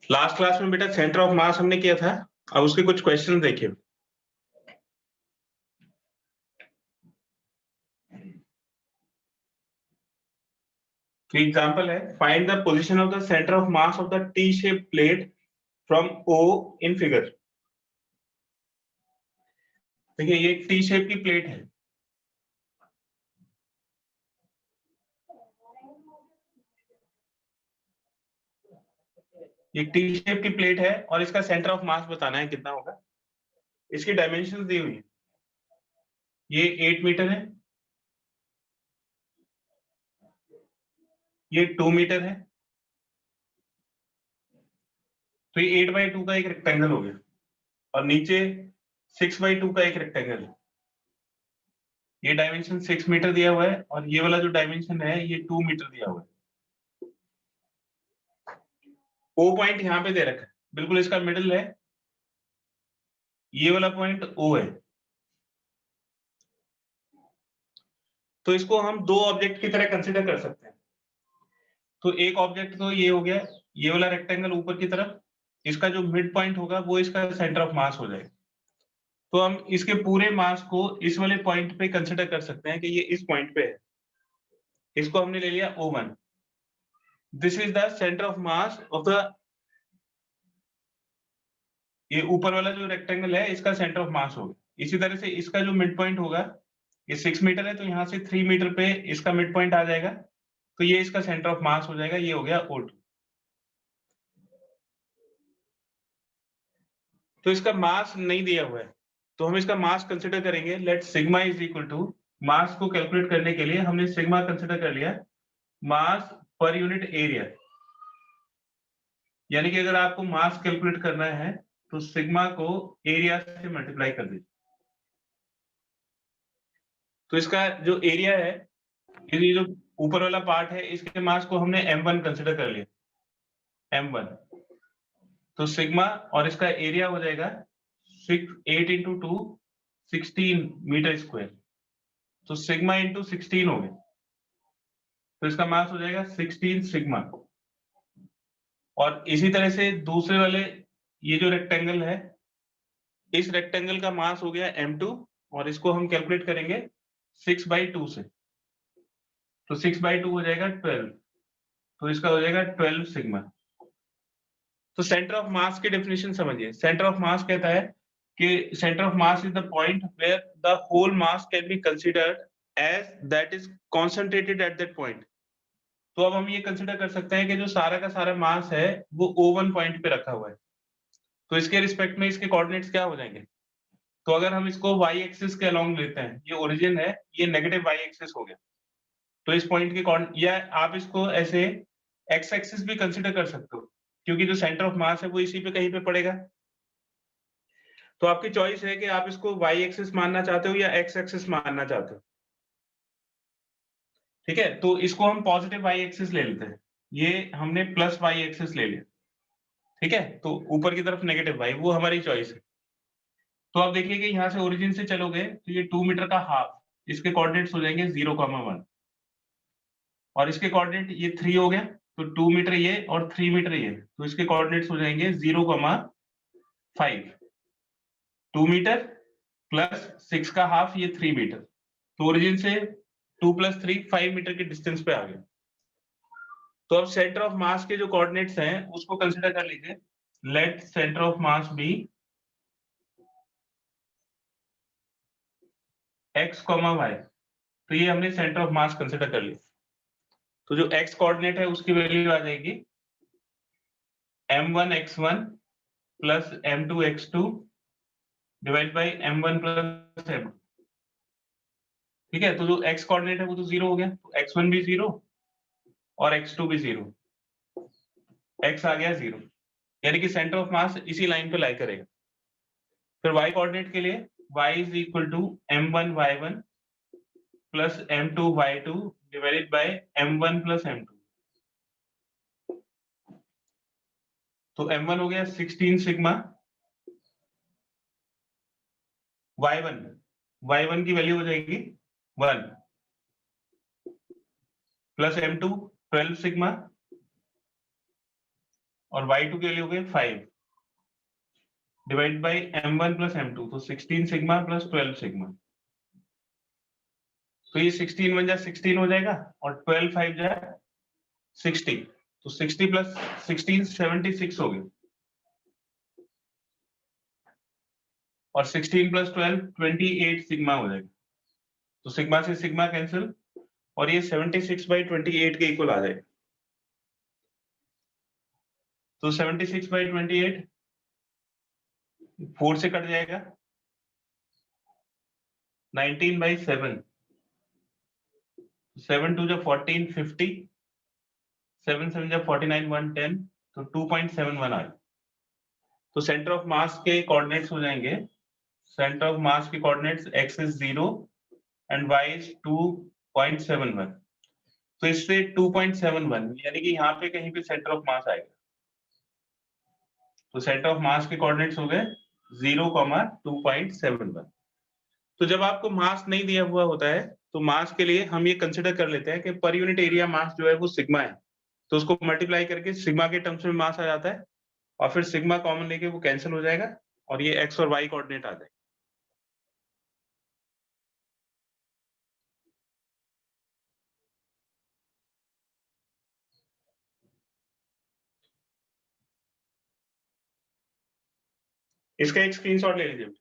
Last class में बेटा centre of मास हमने किया था, अब उसके कुछ क्वेश्चन देखिए। तो एग्जांपल है, find the position of the centre of mass of the T shape plate from O in figure. देखिए ये एक टी शेप की प्लेट है, ये टी शेप की प्लेट है और इसका सेंटर ऑफ मास बताना है कितना होगा। इसकी डायमेंशंस दी हुई है, ये 8 मीटर है, ये 2 मीटर है, तो ये 8/2 का एक रेक्टेंगल हो गया और नीचे 6/2 का एक रेक्टेंगल है। ये डायमेंशन 6 मीटर दिया हुआ है और ये वाला जो डायमेंशन है ये 2 मीटर दिया हुआ है। ओ पॉइंट यहाँ पे दे रखा है, बिल्कुल इसका मिडिल है, ये वाला पॉइंट ओ है। तो इसको हम दो ऑब्जेक्ट की तरह कंसीडर कर सकते हैं। तो एक ऑब्जेक्ट तो ये हो गया, ये वाला रेक्टेंगल ऊपर की तरफ, इसका जो मिड पॉइंट होगा वो इसका सेंटर ऑफ मास हो जाएगा। तो हम इसके पूरे मास को इस वाले पॉइंट पे कंसीडर कर सकते हैं कि ये इस पॉइंट पे है। इसको हमने ले लिया O1। This is the centre of mass of the, ये ऊपर वाला जो रेक्टेंगल है इसका सेंटर ऑफ मास होगा। इसी तरह से इसका जो मिड पॉइंट होगा, ये 6 मीटर है तो यहाँ से 3 मीटर पे इसका मिड पॉइंट आ जाएगा, तो ये इसका सेंटर ऑफ मास हो जाएगा, ये हो गया O2। तो इसका मास नहीं दिया हुआ है तो हम इसका मास कंसिडर करेंगे। Let sigma is equal to, mass को कैलकुलेट करने के लिए हमने सिग्मा कंसिडर कर लिया, मास पर यूनिट एरिया। यानी कि अगर आपको मास कैलकुलेट करना है तो सिग्मा को एरिया से मल्टीप्लाई कर दीजिए। तो इसका जो एरिया है, ये जो ऊपर वाला पार्ट है, इसके मास को हमने m1 कंसिडर कर लिया, m1। तो सिग्मा और इसका एरिया हो जाएगा 8 इंटू 2 16 मीटर स्क्वायर। तो सिग्मा इंटू 16 हो गया, तो इसका मास हो जाएगा 16 सिग्मा। और इसी तरह से दूसरे वाले, ये जो रेक्टेंगल है, इस रेक्टेंगल का मास हो गया m2 और इसको हम कैलकुलेट करेंगे 6/2 से। तो 6/2 हो जाएगा 12, तो इसका हो जाएगा 12 सिग्मा। तो सेंटर ऑफ मास की डेफिनेशन समझिए। सेंटर ऑफ मास कहता है कि centre of mass is the point where the whole mass can be considered as that is concentrated at that point. तो अब हम ये कंसीडर कर सकते हैं कि जो सारा का सारा मास है वो O1 पॉइंट पे रखा हुआ है, तो इसके रिस्पेक्ट में इसके कोऑर्डिनेट्स क्या हो जाएंगे। तो अगर हम इसको y एक्सिस के अलोंग लेते हैं, ये ओरिजिन है, ये नेगेटिव y एक्सिस हो गया, तो इस पॉइंट के कोऑर्डिनेट, या आप इसको ऐसे x एक्सिस भी कंसीडर कर सकते हो, क्योंकि जो सेंटर ऑफ मास है वो इसी पे कहीं पे पड़ेगा। तो आपकी चॉइस है कि आप इसको y एक्सिस मानना चाहते हो या x एक्सिस मानना चाहते हो। ठीक है, तो इसको हम पॉजिटिव y एक्सिस ले लेते हैं, ये हमने प्लस y एक्सिस ले लिया। ठीक है, तो ऊपर की तरफ नेगेटिव y, वो हमारी चॉइस है। तो आप देखिए कि यहाँ से ओरिजिन से चलोगे तो ये 2 मीटर का हाफ, इसके कोऑर्डिनेट्स हो जाएंगे 0,1, और इसके कोऑर्डिनेट ये 3 हो गया, तो 2 मीटर ये और 3 मीटर ये, तो इसके कोऑर्डिनेट्स हो जाएंगे 0,5। 2 मीटर प्लस 6 का हाफ, ये 3 मीटर, तो ओरिजिन से 2 + 3 5 मीटर के डिस्टेंस पे आ गए। तो अब सेंटर ऑफ मास के जो कोऑर्डिनेट्स हैं उसको कंसीडर कर लीजिए। Let centre of mass be x, y। तो ये हमने सेंटर ऑफ मास कंसीडर कर लिया। तो जो x कोऑर्डिनेट है उसकी वैल्यू आ जाएगी m1 x1 plus m2 x2 divide by m1 plus m2। ठीक है, तो जो x कोऑर्डिनेट है वो तो 0 हो गया, तो x1 भी 0 और x2 भी 0, x आ गया 0, यानी कि सेंटर ऑफ मास इसी लाइन पे लाई करेगा। फिर y कोऑर्डिनेट के लिए y is equal to m1 y1 plus m2 y2 divided by m1 plus m2। तो m1 हो गया 16 सिग्मा, y1 की वैल्यू हो जाएगी 1 प्लस m2 12 सिग्मा और y2 के लिए हो गए 5 divide by m1 plus m2, तो 16 सिग्मा प्लस 12 सिग्मा। तो ये 16 1 जा 16 हो जाएगा और 12 5 जा 60, तो 60 प्लस 16 76 हो गए, और 16 प्लस 12 28 सिग्मा हो जाएगा। तो सिग्मा से सिग्मा कैंसिल, और ये 76/28 के इक्वल आ जाएगा। तो 76/28 4 से कट जाएगा, 19/7, 7 2 जा 14 50, 7 7 जा 49 110, तो 2.71 आ गया। तो सेंटर ऑफ मास के कोऑर्डिनेट्स हो जाएंगे, सेंटर ऑफ मास के coordinates x is 0 and y is 2.71। तो इससे 2.71 यानी कि यहाँ पे कहीं पे सेंटर ऑफ मास आएगा। तो सेंटर ऑफ मास के कोऑर्डिनेट्स हो गए 0, 2.71। तो जब आपको मास नहीं दिया हुआ होता है तो मास के लिए हम ये कंसिडर कर लेते हैं कि पर यूनिट एरिया मास जो है वो सिग्मा है, तो उसको मल्टीप्लाई करके सिग्मा के टर्म्स में मास आ जाता है, और फिर सिग्मा कॉमन लेके वो कैंसिल हो जाएगा और ये x और y कोऑर्डिनेट आ जाएगा। इसका एक स्क्रीनशॉट ले लीजिए।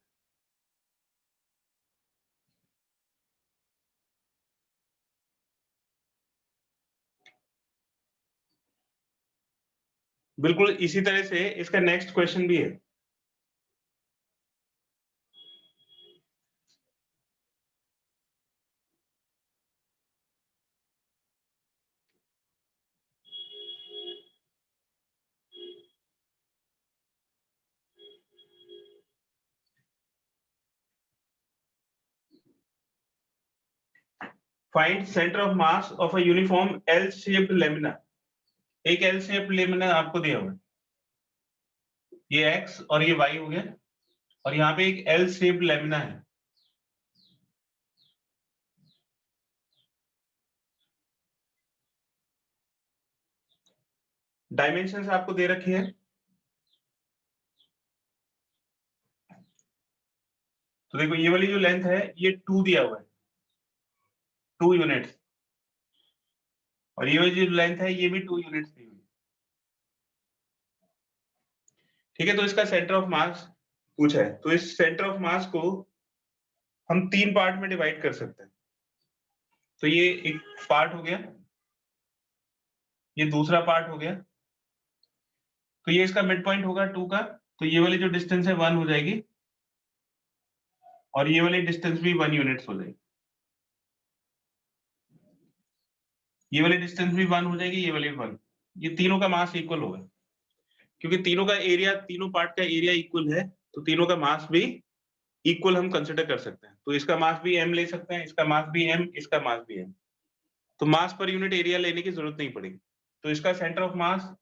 बिल्कुल इसी तरह से इसका नेक्स्ट क्वेश्चन भी है। Find centre of mass of a uniform L shaped lamina. एक एल शेप्ड लेमिना आपको दिया हुआ है, ये x और ये y हो गया, और यहाँ पे एक एल शेप्ड लेमिना है। डायमेंशंस आपको दे रखी है, तो देखो ये वाली जो लेंथ है ये 2 दिया हुआ है, 2 यूनिट्स, और ये वाली जो लेंथ है ये भी 2 यूनिट्स दी हुई है। ठीक है, तो इसका सेंटर ऑफ मास पूछा है, तो इस सेंटर ऑफ मास को हम 3 पार्ट में डिवाइड कर सकते हैं। तो ये एक पार्ट हो गया, ये दूसरा पार्ट हो गया, तो ये इसका मिड पॉइंट होगा 2 का, तो ये वाली जो डिस्टेंस है 1 हो जाएगी, और ये वाली डिस्टेंस भी 1 यूनिट्स हो जाएगी। ये वाली डिस्टेंस भी 1 हो जाएगी, ये वाली भी 1। ये तीनों का मास इक्वल होगा, क्योंकि तीनों का एरिया, तीनों पार्ट का एरिया इक्वल है, तो तीनों का मास भी इक्वल हम कंसिडर कर सकते हैं। तो इसका मास भी m ले सकते हैं, इसका मास भी m, इसका मास भी m। तो मास पर यूनिट एरिया लेने की जरूरत नहीं पड़ेगी। तो इसका सेंटर ऑफ मास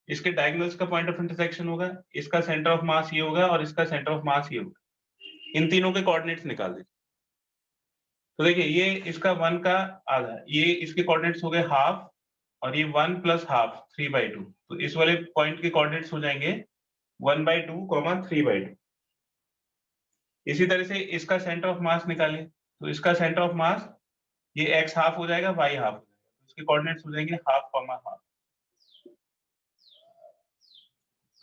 इसके डायगोनल्स का पॉइंट ऑफ इंटरसेक्शन होगा, इसका सेंटर ऑफ मास ये होगा, और इसका सेंटर ऑफ मास ये होगा। इन तीनों के कोऑर्डिनेट्स निकाल दीजिए। तो देखिए ये इसका 1 का आधा, ये इसके कोऑर्डिनेट्स हो गए हाफ, और ये 1 प्लस हाफ 3/2। तो इस वाले पॉइंट के कोऑर्डिनेट्स हो जाएंगे 1/2, 3/2। इसी तरह से इसका सेंटर ऑफ मास निकालिए, तो इसका सेंटर ऑफ मास ये x हाफ हो जाएगा, y हाफ हो जाएगा, तो इसके कोऑर्डिनेट्स हो जाएंगे हाफ, हाफ।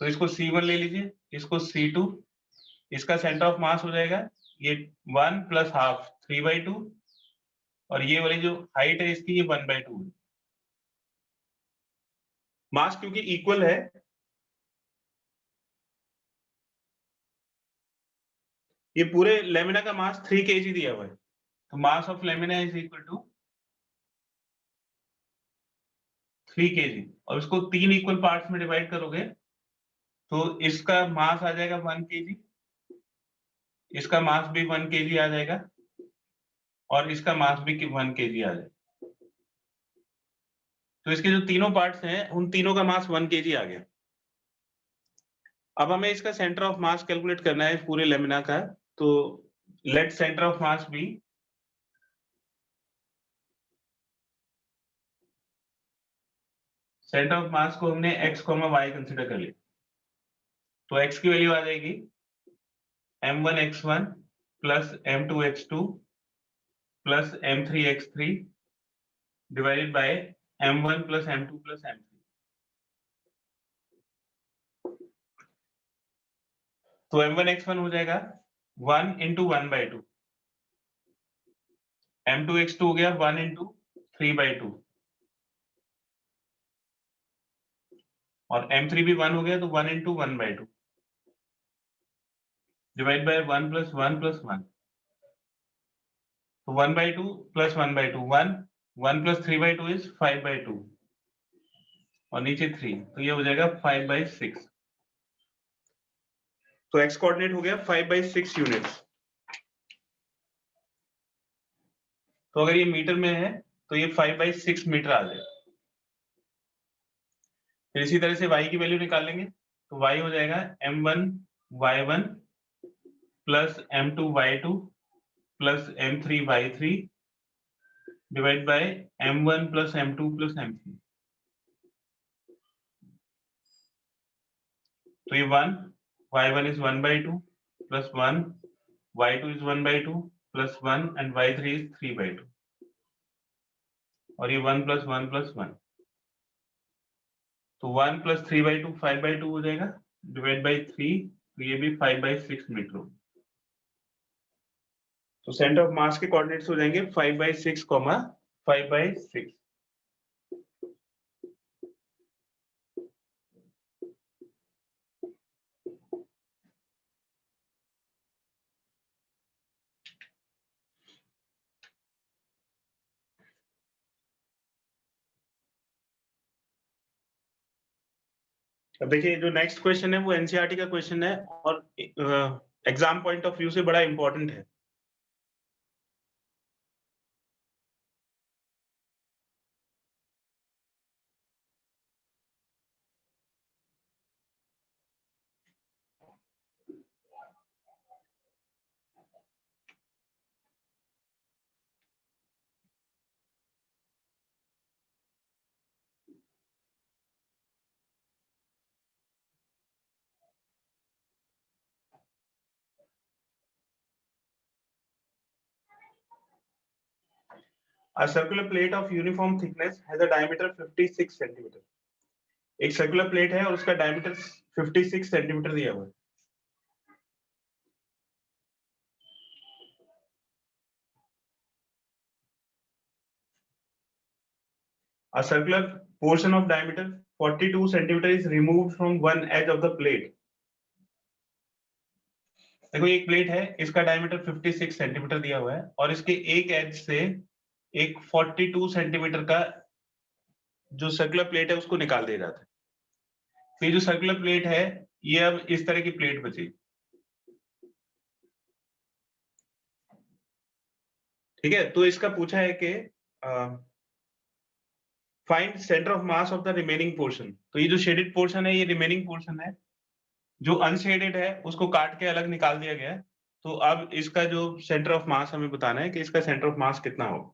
तो इसको C1 ले लीजिए, इसको C2, इसका सेंटर ऑफ मास हो जाएगा ये 1 प्लस हाफ 3/2, और ये वाली जो हाइट है इसकी ये 1/2 है। मास क्योंकि इक्वल है, ये पूरे लेमिना का मास 3 kg दिया हुआ है, तो mass of lamina is equal to 3 kg, और इसको 3 इक्वल पार्ट्स में डिवाइड करोगे तो इसका मास आ जाएगा 1 kg, इसका मास भी 1 kg आ जाएगा, और इसका मास भी 1 kg आ जाएगा। तो इसके जो तीनों पार्ट्स हैं उन तीनों का मास 1 kg आ गया। अब हमें इसका सेंटर ऑफ मास कैलकुलेट करना है पूरे लेमिना का, तो let centre of mass be centre of mass को हमने x, y कंसिडर कर लिया, तो x की वैल्यू आ जाएगी m1x1 plus m2x2 plus m3x3 divided by m1 plus m2 plus m3। तो m1x1 हो जाएगा 1 इंटू 1/2, m2x2 हो गया 1 इंटू 3/2 और m3 भी 1 हो गया तो 1 into 1/2 divide by 1 plus 1 plus 1, तो 1/2 प्लस 1/2 1 प्लस 3/2 इज 5/2 और नीचे 3, तो ये हो जाएगा 5/6। तो x कोऑर्डिनेट हो गया 5/6 यूनिट्स। तो अगर ये मीटर में है तो ये 5/6 मीटर आ जाएगा। फिर इसी तरह से y की वैल्यू निकालेंगे, तो y हो जाएगा m1y1 plus m2y2 plus m3y3 divide by m1 plus m2 plus m3। तो ये 1 y1 is 1/2 plus 1 y2 is 1/2 plus 1 and y3 is 3/2 और ये 1 प्लस 1 प्लस 1, तो 1 प्लस 3/2 5/2 हो जाएगा डिवाइड बाय 3, तो ये भी 5/6 मीटर होगा। तो सेंटर ऑफ मास के कोऑर्डिनेट्स हो जाएंगे 5/6, 5/6। अब देखिए जो नेक्स्ट क्वेश्चन है वो एनसीईआरटी का क्वेश्चन है और एग्जाम पॉइंट ऑफ व्यू से बड़ा इंपॉर्टेंट है। A circular plate of uniform thickness has a diameter 56 centimetre. एक सर्कुलर प्लेट है और उसका डायमीटर 56 सेंटीमीटर दिया हुआ है। A circular portion of diameter 42 centimeter is removed from one edge of the plate। देखो एक प्लेट है, इसका डायमीटर 56 सेंटीमीटर दिया हुआ है और इसके एक एज से एक 42 सेंटीमीटर का जो सर्कुलर प्लेट है उसको निकाल दिया जाता है। तो ये जो सर्कुलर प्लेट है ये अब इस तरह की प्लेट बची। ठीक है, तो इसका पूछा है कि find centre of mass of the remaining portion. तो ये जो शेडेड पोर्शन है ये रिमेनिंग पोर्शन है, जो अनशेडेड है उसको काट के अलग निकाल दिया गया है। तो अब इसका जो सेंटर ऑफ मास हमें बताना है कि इसका सेंटर ऑफ मास कितना होगा।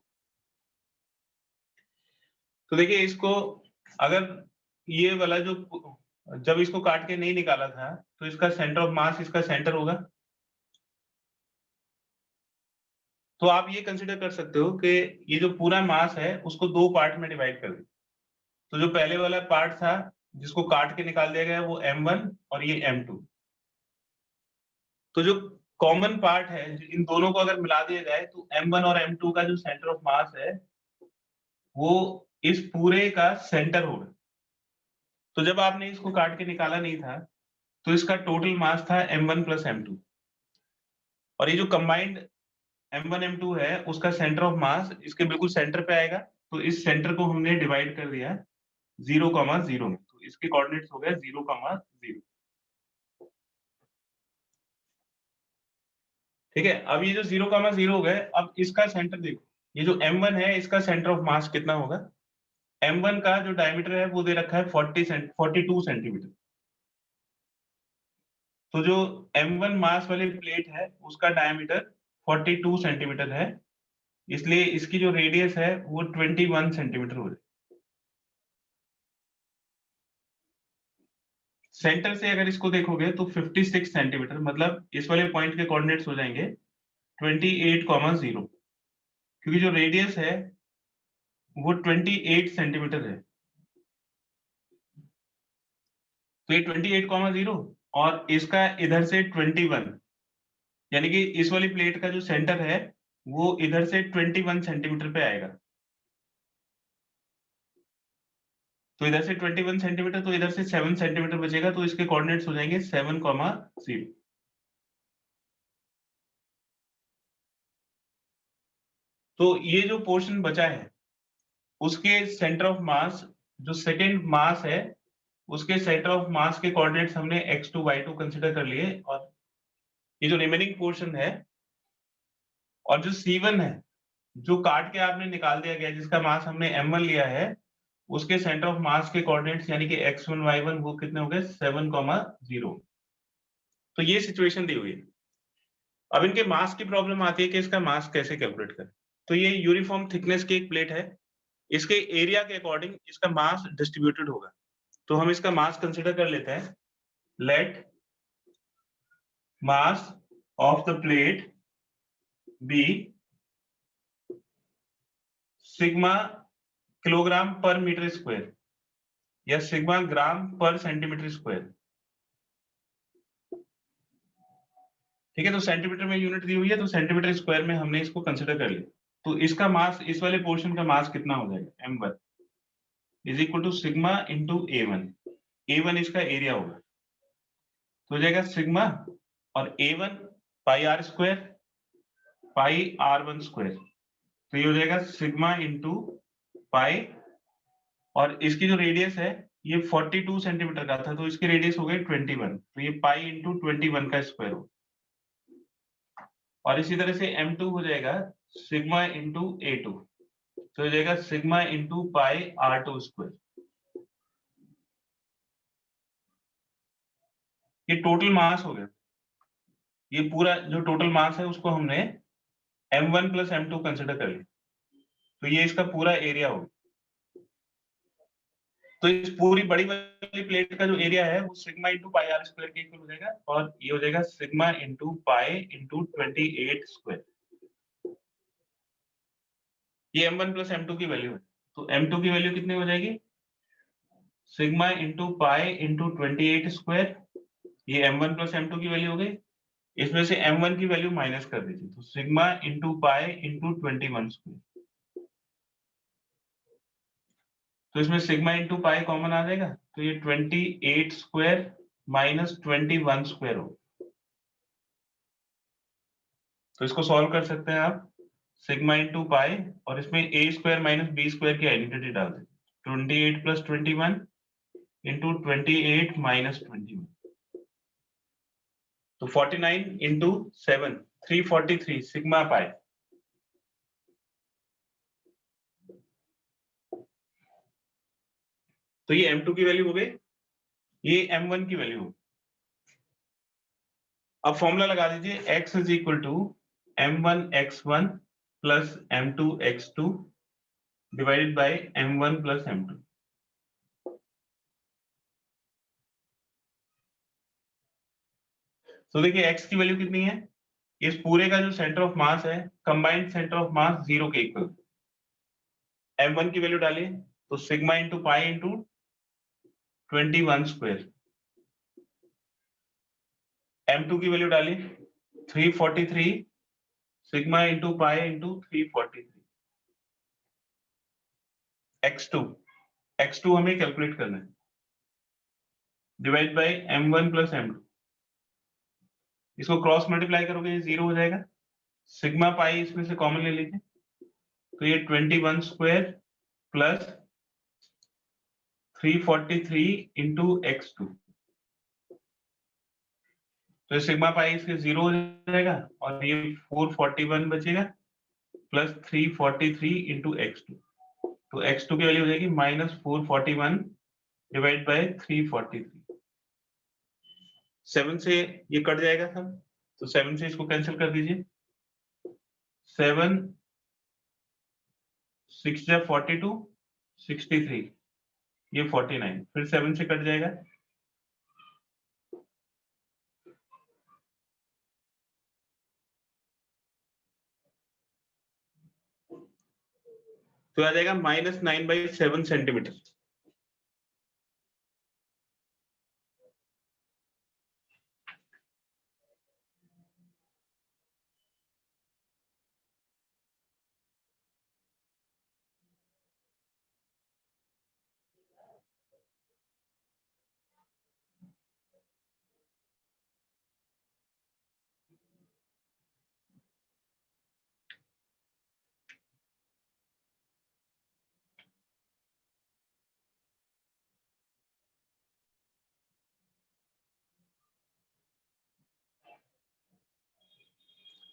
तो देखिए इसको अगर ये वाला जो जब इसको काट के नहीं निकाला था तो इसका सेंटर ऑफ मास इसका सेंटर होगा। तो आप ये कंसिडर कर सकते हो कि ये जो पूरा मास है उसको दो पार्ट में डिवाइड कर दे। तो जो पहले वाला पार्ट था जिसको काट के निकाल दिया गया वो m1 और ये m2। तो जो कॉमन पार्ट है इन दोनों को अगर मिला दिया जाए तो m1 और m2 का जो सेंटर ऑफ मास है वो इस पूरे का सेंटर होगा। तो जब आपने इसको काट के निकाला नहीं था तो इसका टोटल मास था m1 प्लस m2 और ये जो कंबाइंड m1 m2 है उसका सेंटर ऑफ मास इसके बिल्कुल सेंटर पे आएगा। तो इस सेंटर को हमने डिवाइड कर दिया 0,0 में, तो इसके कोऑर्डिनेट्स हो गए 0,0। ठीक है, अब ये जो 0,0 हो गए, अब इसका सेंटर देखो, ये जो m1 है इसका सेंटर ऑफ मास कितना होगा। m1 का जो डायमीटर है वो दे रखा है 42 सेंटीमीटर। तो जो m1 मास वाली प्लेट है उसका डायमीटर 42 सेंटीमीटर है, इसलिए इसकी जो रेडियस है वो 21 सेंटीमीटर हो जाए। सेंटर से अगर इसको देखोगे तो 56 सेंटीमीटर, मतलब इस वाले पॉइंट के कोऑर्डिनेट्स हो जाएंगे 28,0, क्योंकि जो रेडियस है वो 28 सेंटीमीटर है। तो ये 28,0 और इसका इधर से 21, यानी कि इस वाली प्लेट का जो सेंटर है वो इधर से 21 सेंटीमीटर पे आएगा। तो इधर से 21 सेंटीमीटर, तो इधर से 7 सेंटीमीटर बचेगा, तो इसके कोऑर्डिनेट्स हो जाएंगे 7,0। तो ये जो पोर्शन बचा है उसके सेंटर ऑफ मास, जो सेकेंड मास है उसके सेंटर ऑफ मास के कोऑर्डिनेट्स हमने x2 y2 कंसीडर कर लिए, और ये जो रिमेनिंग पोर्शन है और जो C1 है जो काट के आपने निकाल दिया गया, जिसका मास हमने m1 लिया है, उसके सेंटर ऑफ मास के कोऑर्डिनेट्स यानी कि x1 y1 वो कितने हो गए 7,0। तो ये सिचुएशन दी हुई है। अब इनके मास की प्रॉब्लम आती है कि इसका मास कैसे कैलकुलेट करें। तो ये यूनिफॉर्म थिकनेस की एक प्लेट है, इसके एरिया के अकॉर्डिंग इसका मास डिस्ट्रीब्यूटेड होगा। तो हम इसका मास कंसीडर कर लेते हैं। Let mass of the plate be sigma kilogram per metre square या sigma gram per centimetre square. ठीक है, तो सेंटीमीटर में यूनिट दी हुई है, तो सेंटीमीटर स्क्वायर में हमने इसको कंसीडर कर लिया। तो इसका मास, इस वाले पोर्शन का मास कितना हो जाएगा, m1 is equal to sigma into a1। a1 इसका एरिया होगा, तो हो जाएगा सिग्मा और a1 pi r square pi r1 square. तो ये हो जाएगा सिग्मा इंटू पाई, और इसकी जो रेडियस है ये 42 सेंटीमीटर का था, तो इसकी रेडियस हो गई 21, तो ये पाई इंटू 21 का स्क्वायर हो। और इसी तरह से m2 हो जाएगा सिग्मा इंटू a2, तो हो जाएगा सिग्मा इंटू पाई r2 स्क्वायर। ये टोटल मास हो गया। ये पूरा जो टोटल मास है उसको हमने m1 प्लस m2 कंसिडर कर लिया, तो ये इसका पूरा एरिया होगा। तो इस पूरी बड़ी वाली प्लेट का जो एरिया है वो sigma into pi r square के इक्वल हो जाएगा, और ये हो जाएगा sigma into pi into 28 square. ये m1 प्लस m2 की वैल्यू है, तो m2 की वैल्यू कितनी हो जाएगी sigma into pi into 28 square. ये m1 प्लस m2 की वैल्यू हो गई, इसमें से m1 की वैल्यू माइनस कर दीजिए, तो sigma into pi into 21 square. तो इसमें सिग्मा इंटू पाई कॉमन आ जाएगा, तो ये 28 स्क्वायर माइनस 21 स्क्वायर हो। तो इसको सॉल्व कर सकते हैं आप, सिग्मा इंटू पाई और इसमें a square minus b square की आइडेंटिटी डाल दें। 28 प्लस 21 इंटू 28 माइनस 21, तो 49 इंटू 7 343 सिग्मा पाई। तो ये m2 की वैल्यू हो गई, ये m1 की वैल्यू हो। अब फॉर्मूला लगा दीजिए, x is equal to m1 x1 plus m2 x2 divided by m1 plus m2। तो देखिए x की वैल्यू कितनी है, इस पूरे का जो सेंटर ऑफ मास है कंबाइंड सेंटर ऑफ मास 0 के इक्वल। m1 की वैल्यू डालिए, तो sigma into pi into 21 square. m2 की वैल्यू डालिए 343 sigma into pi into 343। x2 हमें कैलकुलेट करना है, divide by m1 plus m2। इसको क्रॉस मल्टीप्लाई करोगे ये 0 हो जाएगा, सिग्मा पाई इसमें से कॉमन ले लीजिए, तो ये 21 स्क्वायर प्लस 343 इंटू x2। तो सिग्मा पाई इसके 0 हो जाएगा, और ये 441 बचेगा प्लस 343 इंटू x2। तो x2 की वैल्यू हो जाएगी माइनस 441 डिवाइड बाय 343। 7 से ये कट जाएगा सब, तो 7 से इसको कैंसिल कर दीजिए। 7 6 जा 42 63, ये 49, फिर 7 से कट जाएगा, तो आ जाएगा -9/7 सेंटीमीटर।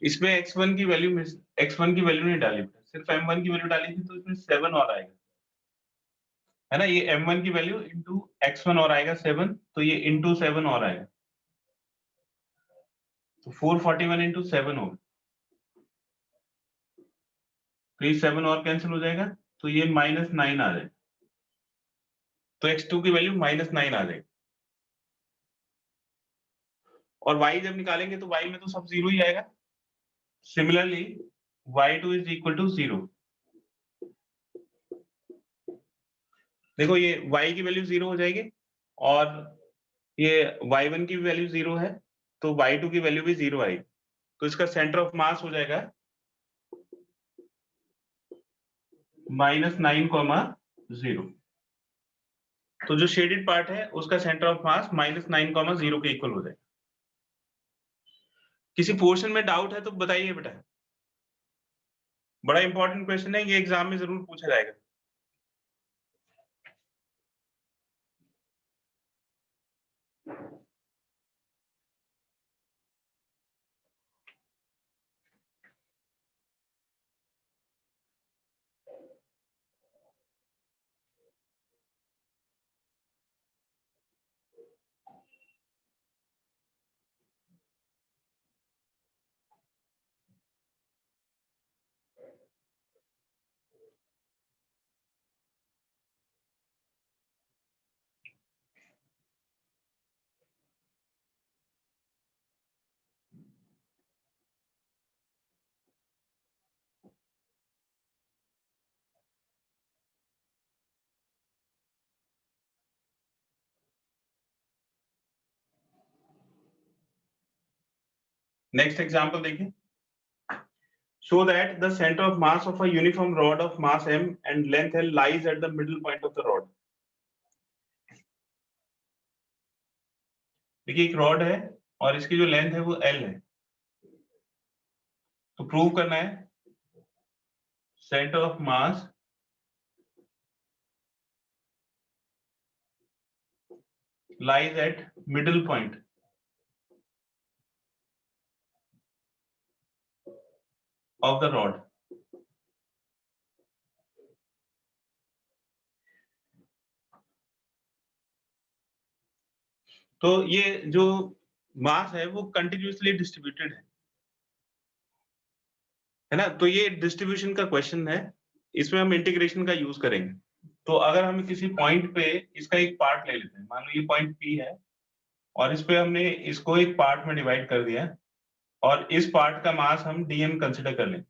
इसमें x1 की वैल्यू नहीं डाली, सिर्फ m1 की वैल्यू डाली थी, तो इसमें 7 और आएगा, है ना। ये m1 की वैल्यू इंटू x1 और आएगा 7, तो ये इंटू 7 और आएगा, तो 441 इंटू 7 होगा, तो ये 7 और कैंसिल हो जाएगा, तो ये -9 आ जाएगा, तो x2 की वैल्यू -9 आ जाएगी। और y जब निकालेंगे तो y में तो सब 0 ही आएगा। Similarly y2 is equal to 0। देखो ये y की वैल्यू 0 हो जाएगी, और ये y1 की वैल्यू 0 है, तो y2 की वैल्यू भी 0 आएगी, तो इसका सेंटर ऑफ मास हो जाएगा -9,0। तो जो शेडेड पार्ट है उसका सेंटर ऑफ मास -9,0 के इक्वल हो जाएगा। किसी पोर्शन में डाउट है तो बताइए बेटा, बड़ा इंपॉर्टेंट क्वेश्चन है, ये एग्जाम में जरूर पूछा जाएगा। नेक्स्ट एग्जांपल देखिए। Show that the center of mass of a uniform rod of mass m and length L lies at the middle point of the rod. देखिए एक रॉड है और इसकी जो लेंथ है वो L है, तो प्रूव करना है centre of mass lies at middle point of the rod. तो ये जो मास है वो कंटिन्यूअसली डिस्ट्रीब्यूटेड है ना, तो ये डिस्ट्रीब्यूशन का क्वेश्चन है, इसमें हम इंटीग्रेशन का यूज करेंगे। तो अगर हम किसी पॉइंट पे इसका एक पार्ट ले लेते हैं, मान लो ये पॉइंट P है और इस पे हमने इसको एक पार्ट में डिवाइड कर दिया, और इस पार्ट का मास हम dm कंसिडर कर लें,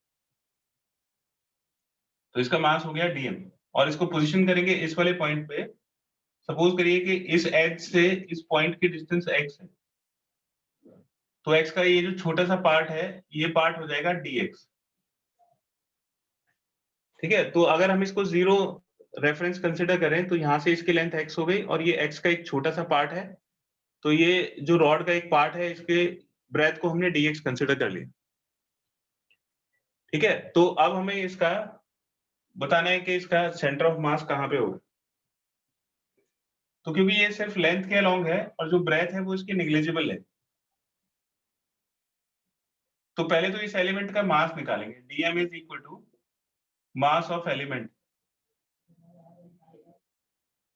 तो इसका मास हो गया dm, और इसको पोजीशन करेंगे इस वाले पॉइंट पे। सपोज करिए कि इस एज से इस पॉइंट की डिस्टेंस x है, तो x का ये जो छोटा सा पार्ट है ये पार्ट हो जाएगा dx। ठीक है, तो अगर हम इसको 0 रेफरेंस कंसिडर करें तो यहां से इसकी लेंथ x हो गई, और ये x का एक छोटा सा पार्ट है, तो ये जो रॉड का एक पार्ट है इसके ब्रेथ को हमने dx कंसिडर कर लिया। ठीक है, तो अब हमें इसका बताना है कि इसका सेंटर ऑफ मास कहां पे होगा। तो क्योंकि ये सिर्फ लेंथ के अलोंग है और जो ब्रेथ है वो इसकी निग्लिजिबल है, तो पहले तो इस एलिमेंट का मास निकालेंगे। dm is equal to mass of element.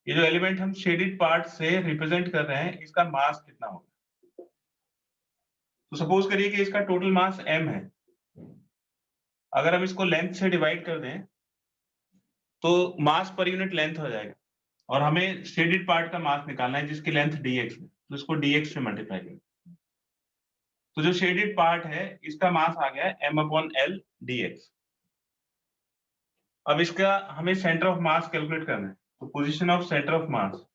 ये जो एलिमेंट हम शेडेड पार्ट से रिप्रेजेंट कर रहे हैं इसका मास कितना होगा। तो सपोज करिए कि इसका टोटल मास m है, अगर हम इसको लेंथ से डिवाइड कर दें तो मास पर यूनिट लेंथ हो जाएगा, और हमें शेडेड पार्ट का मास निकालना है जिसकी लेंथ dx है, तो इसको dx से मल्टीप्लाई करें, तो जो शेडेड पार्ट है इसका मास आ गया m/l dx। अब इसका हमें सेंटर ऑफ मास कैलकुलेट करना है, तो पोजीशन ऑफ सेंटर ऑफ मास,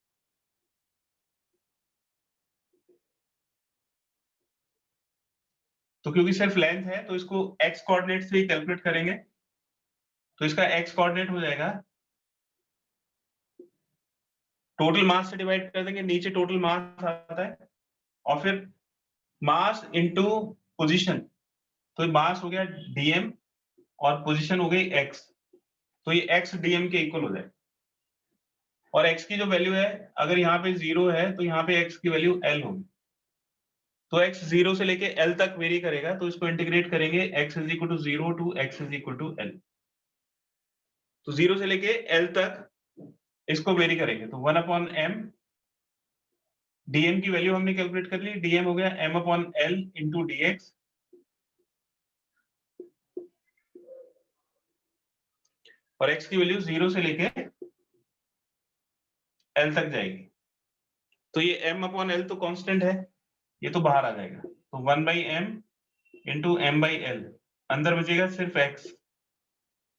तो क्योंकि सिर्फ लेंथ है तो इसको एक्स कोऑर्डिनेट से ही कैलकुलेट करेंगे। तो इसका एक्स कोऑर्डिनेट हो जाएगा, टोटल मास से डिवाइड कर देंगे, नीचे टोटल मास आता है, और फिर मास इनटू पोजीशन, तो मास हो गया dm और पोजीशन हो गई x, तो ये x dm के इक्वल हो जाए। और x की जो वैल्यू है, अगर यहाँ पे 0 है तो यहाँ पे x की वैल्यू l होगी। तो x 0 से लेके l तक वेरी करेगा, तो इसको इंटीग्रेट करेंगे x is equal to 0 to x is equal to l। तो 0 से लेके l तक इसको वेरी करेंगे, तो 1 अपॉन m, dm की वैल्यू हमने कैलकुलेट कर ली, dm हो गया m upon l into dx, और x की वैल्यू 0 से लेके l तक जाएगी। तो ये m अपॉन l तो कांस्टेंट है, ये तो बाहर आ जाएगा, तो 1 by m into m by l, अंदर बचेगा सिर्फ x,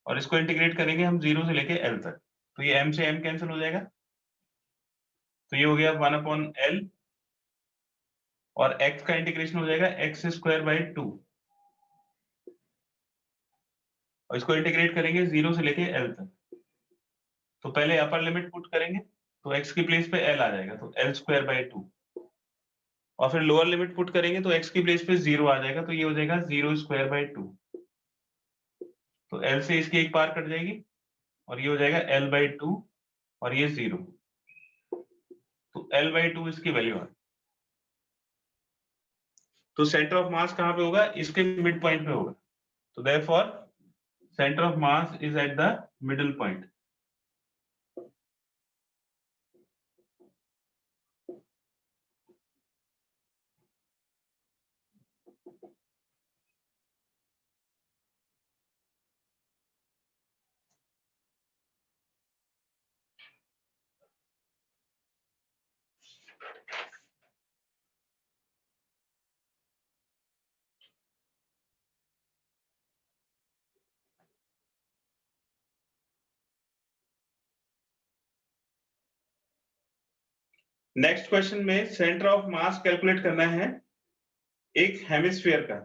और इसको इंटीग्रेट करेंगे हम 0 से लेके l तक, तो ये m से m कैंसिल हो जाएगा, तो ये हो गया 1 अपॉन l, और x का इंटीग्रेशन हो जाएगा x स्क्वायर बाई 2, और इसको इंटीग्रेट करेंगे 0 से लेके l तक। तो पहले अपर लिमिट पुट करेंगे, तो x की प्लेस पे l आ जाएगा, तो l स्क्वायर बाई 2, और फिर लोअर लिमिट पुट करेंगे तो x की प्लेस पे 0 आ जाएगा, तो ये हो जाएगा 0 स्क्वायर बाई 2, तो l से इसकी एक पार कट जाएगी, और ये हो जाएगा l बाई 2, और ये 0, तो l बाई 2 इसकी वैल्यू है। तो सेंटर ऑफ मास कहां पे होगा, इसके मिड पॉइंट पे होगा, तो therefore centre of mass is at the middle point. Next question में सेंटर ऑफ मास कैलकुलेट करना है एक हेमिस्फीयर का।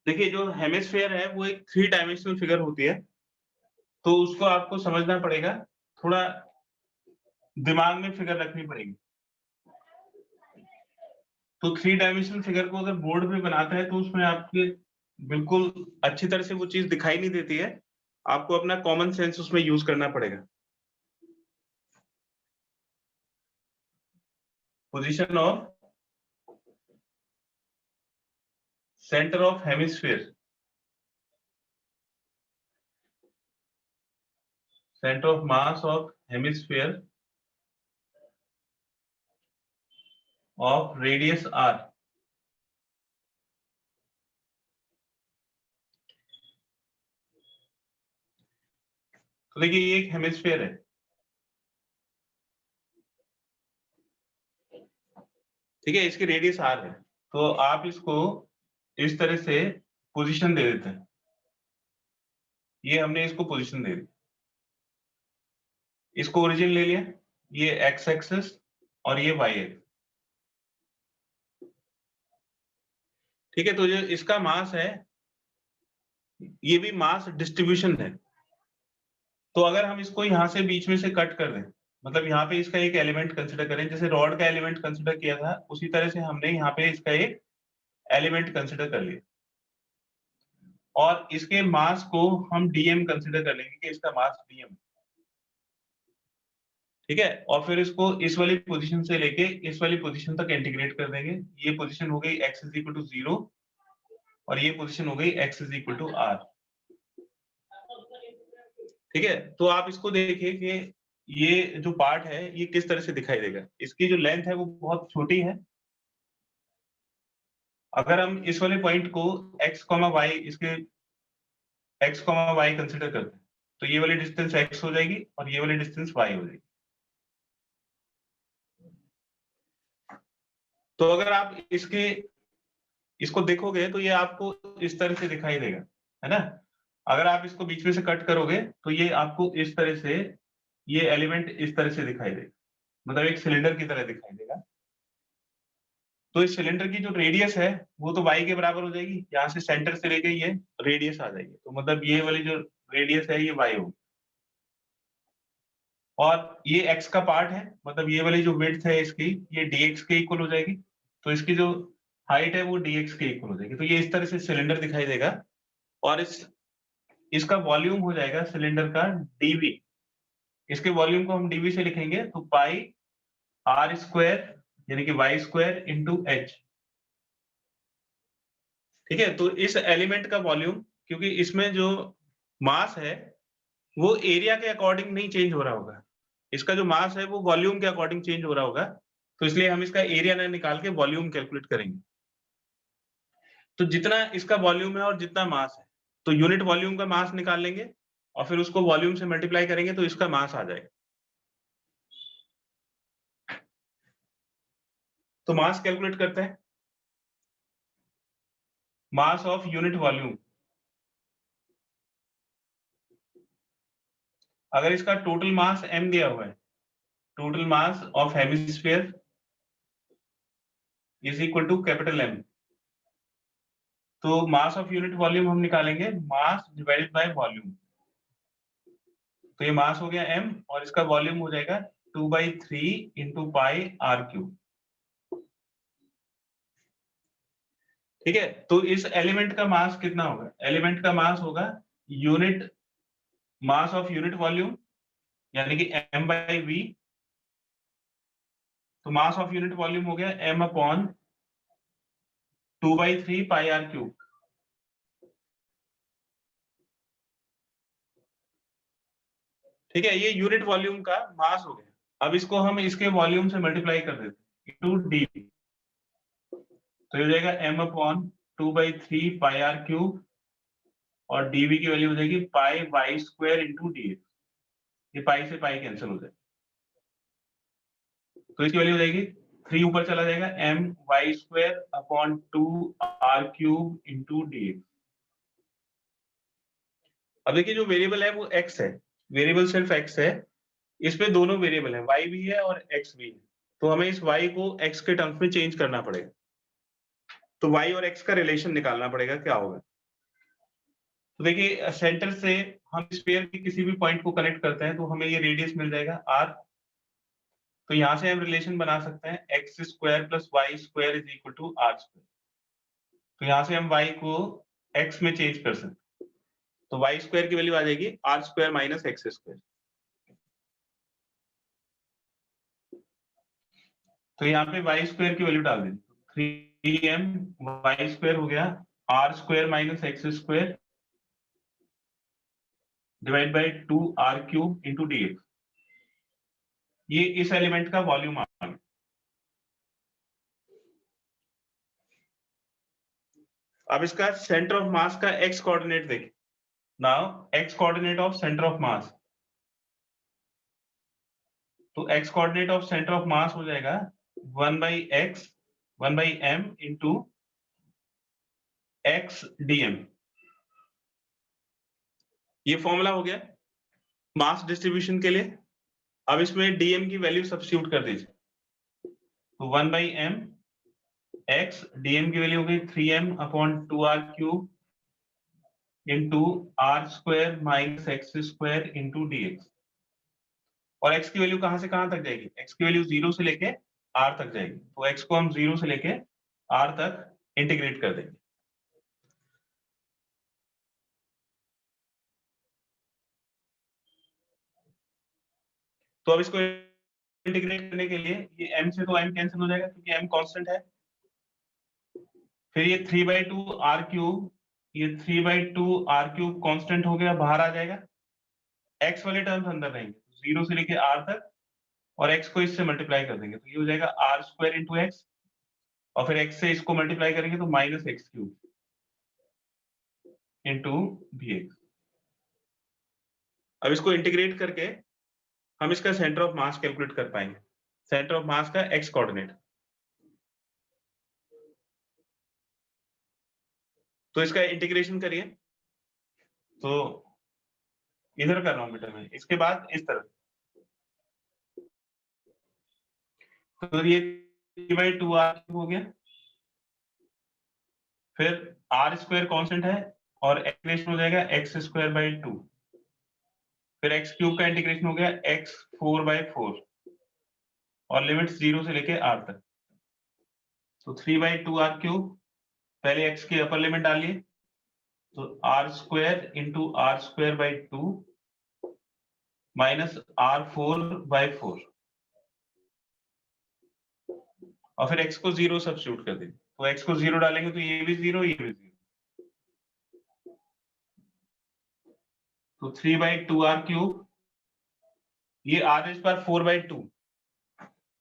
देखिए, जो हेमिस्फीयर है वो एक 3 डायमेंशनल फिगर होती है, तो उसको आपको समझना पड़ेगा, थोड़ा दिमाग में फिगर रखनी पड़ेगी। तो 3 डायमेंशनल फिगर को अगर बोर्ड पे बनाते हैं तो उसमें आपके बिल्कुल अच्छी तरह से वो चीज दिखाई नहीं देती है, आपको अपना कॉमन सेंस उसमें यूज करना पड़ेगा। Position of centre of hemisphere, centre of mass of hemisphere of radius r। तो देखिए, ये एक हेमिस्फीयर है, ठीक है, इसकी रेडियस r है, तो आप इसको इस तरह से पोजीशन दे देते हैं, ये हमने इसको पोजीशन दे दी, इसको ओरिजिन ले लिया, ये x एक्सिस और ये y एक्सिस, ठीक है। तो जो इसका मास है, ये भी मास डिस्ट्रीब्यूशन है, तो अगर हम इसको यहां से बीच में से कट कर दें, मतलब यहाँ पे इसका एक एलिमेंट कंसिडर करें, जैसे रॉड का एलिमेंट कंसिडर किया था उसी तरह से हमने यहाँ पे इसका एक एलिमेंट कंसिडर कर लिया, और इसके मास को हम dm कंसिडर कर लेंगे कि इसका मास dm, ठीक है। और फिर इसको इस वाली पोजीशन से लेके इस वाली पोजीशन तक इंटीग्रेट कर देंगे, ये पोजीशन हो गई x इज इक्वल टू 0, और ये पोजीशन हो गई x is equal to r, ठीक है। तो आप इसको देखिए कि ये जो पार्ट है ये किस तरह से दिखाई देगा। इसकी जो लेंथ है वो बहुत छोटी है। अगर हम इस वाले पॉइंट को x, y इसके x, y कंसिडर करते हैं तो ये वाली डिस्टेंस x हो जाएगी और ये वाली डिस्टेंस y हो जाएगी। तो अगर आप इसको देखोगे तो ये आपको इस तरह से दिखाई देगा, है ना। अगर आप इसको बीच में से कट करोगे तो ये आपको इस तरह से, ये एलिमेंट इस तरह से दिखाई देगा, मतलब एक सिलेंडर की तरह दिखाई देगा। तो इस सिलेंडर की जो रेडियस है वो तो y के बराबर हो जाएगी, यहाँ से सेंटर से लेके ये रेडियस आ जाएगी, तो मतलब ये वाली जो रेडियस है ये y होगी। और ये x का पार्ट है, मतलब ये वाली जो विड्थ है इसकी ये dx के इक्वल हो जाएगी, तो इसकी जो हाइट है वो dx के इक्वल हो जाएगी। तो ये इस तरह से सिलेंडर दिखाई देगा और इसका वॉल्यूम हो जाएगा सिलेंडर का dv। इसके वॉल्यूम को हम dv से लिखेंगे तो पाई r स्क्वायर यानी कि y स्क्वायर इंटू h। ठीक है, तो इस एलिमेंट का वॉल्यूम, क्योंकि इसमें जो मास है वो एरिया के अकॉर्डिंग नहीं चेंज हो रहा होगा, इसका जो मास है वो वॉल्यूम के अकॉर्डिंग चेंज हो रहा होगा, तो इसलिए हम इसका एरिया ना निकाल के वॉल्यूम कैलकुलेट करेंगे। तो जितना इसका वॉल्यूम है और जितना मास है, तो यूनिट वॉल्यूम का मास निकाल लेंगे और फिर उसको वॉल्यूम से मल्टीप्लाई करेंगे तो इसका मास आ जाएगा। तो मास कैलकुलेट करते हैं, मास ऑफ यूनिट वॉल्यूम। अगर इसका टोटल मास m दिया हुआ है, total mass of hemisphere is equal to capital M, तो मास ऑफ यूनिट वॉल्यूम हम निकालेंगे मास डिवाइडेड बाय वॉल्यूम। तो ये मास हो गया m और इसका वॉल्यूम हो जाएगा 2/3 इंटू पाई r3। ठीक है, तो इस एलिमेंट का मास कितना होगा, एलिमेंट का मास होगा unit mass of unit volume यानी कि m/v। तो मास ऑफ यूनिट वॉल्यूम हो गया m अपॉन 2/3 पाई r3। ठीक है, ये यूनिट वॉल्यूम का मास हो गया। अब इसको हम इसके वॉल्यूम से मल्टीप्लाई कर देते हैं टू डी, तो ये हो जाएगा m अपॉन 2/3 पाई r3 और dv की वैल्यू हो जाएगी पाई y स्क्वायर इंटू डी। ये पाई से पाई कैंसिल हो जाएगा, तो इसकी वैल्यू हो जाएगी 3 ऊपर चला जाएगा m y square upon 2r³ into D. अब देखिए जो वेरिएबल है वो x है, वेरिएबल सिर्फ x है, इसमें दोनों वेरिएबल है, y भी है और x भी है, तो हमें इस y को x के टर्म्स में चेंज करना पड़ेगा। तो y और x का रिलेशन निकालना पड़ेगा, क्या होगा। तो देखिए सेंटर से हम स्फीयर के किसी भी पॉइंट को कनेक्ट करते हैं तो हमें ये रेडियस मिल जाएगा r। तो यहां से हम रिलेशन बना सकते हैं x square plus y square is equal to r square. तो यहां से हम y को x में चेंज कर सकते हैं, तो वाई स्क्वायर की वैल्यू आ जाएगी r square minus x square. तो यहाँ पे वाई स्क्वायर की वैल्यू डाल देंगे, 3m वाई स्क्वायर हो गया r square minus x square divide by 2r³ into dx। ये इस एलिमेंट का वॉल्यूम आ गया। अब इसका सेंटर ऑफ मास का x कोऑर्डिनेट देखिए। Now x coordinate of centre of मास, तो x coordinate of centre of मास हो जाएगा 1/m इंटू x dm। ये फॉर्मूला हो गया मास डिस्ट्रीब्यूशन के लिए। अब इसमें dm की वैल्यू सब्स्टिट्यूट कर दीजिए, तो 1/m x dm की वैल्यू हो गई 3m upon 2r³ into r square minus x square into dx। और x की वैल्यू कहां से कहां तक जाएगी, x की वैल्यू 0 से लेके r तक जाएगी, तो x को हम 0 से लेके r तक इंटीग्रेट कर देंगे। तो अब इसको इंटीग्रेट करने के लिए ये m से तो m कैंसिल हो जाएगा क्योंकि m कांस्टेंट है। फिर ये 3/2 r³, ये 3/2 r³ कांस्टेंट हो गया, बाहर आ जाएगा, x वाले टर्म्स अंदर रहेंगे, 0 से लेके r तक, और x को इससे मल्टीप्लाई कर देंगे तो ये हो जाएगा r² इंटू एक्स, और फिर x से इसको मल्टीप्लाई करेंगे तो -x³ इंटू bx। अब इसको इंटीग्रेट करके हम इसका सेंटर ऑफ मास कैलकुलेट कर पाएंगे, सेंटर ऑफ मास का x कोऑर्डिनेट। तो इसका इंटीग्रेशन करिए, तो इधर कर रहा हूं बेटा मैं, इसके बाद इस तरफ, तो ये 3/2r हो गया, फिर r² कांस्टेंट है और इंटीग्रेशन हो जाएगा x²/2, फिर x³ का इंटीग्रेशन हो गया x4/4, और लिमिट 0 से लेके r तक, तो 3/2r³, पहले x की अपर लिमिट डालिए, तो r² into r²/2 minus r4/4, और फिर x को 0 सब्स्टिट्यूट कर देंगे, तो x को 0 डालेंगे तो ये भी 0, ये भी 0, तो 3/2r³, ये r⁴/2,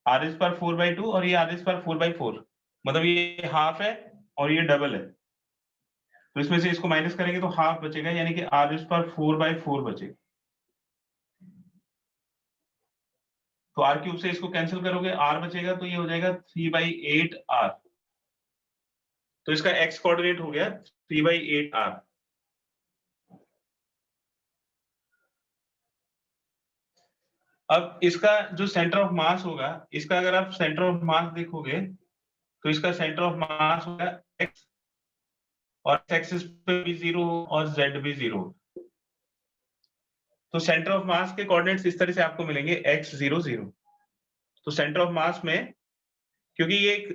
r⁴/2 और ये r⁴/4, मतलब ये हाफ है और ये डबल है, तो इसमें से इसको माइनस करेंगे तो हाफ बचेगा, यानी कि r⁴/4 बचेगा। तो r³ से इसको कैंसिल करोगे, r बचेगा, तो ये हो जाएगा 3/8r, तो इसका x कोऑर्डिनेट हो गया 3/8r। अब इसका जो सेंटर ऑफ मास होगा, इसका अगर आप सेंटर ऑफ मास देखोगे तो इसका सेंटर ऑफ मास होगा x, और एक्सिस पे भी 0 और z भी 0, तो सेंटर ऑफ मास के कोऑर्डिनेट्स इस तरह से आपको मिलेंगे x 0 0। तो सेंटर ऑफ मास में, क्योंकि ये एक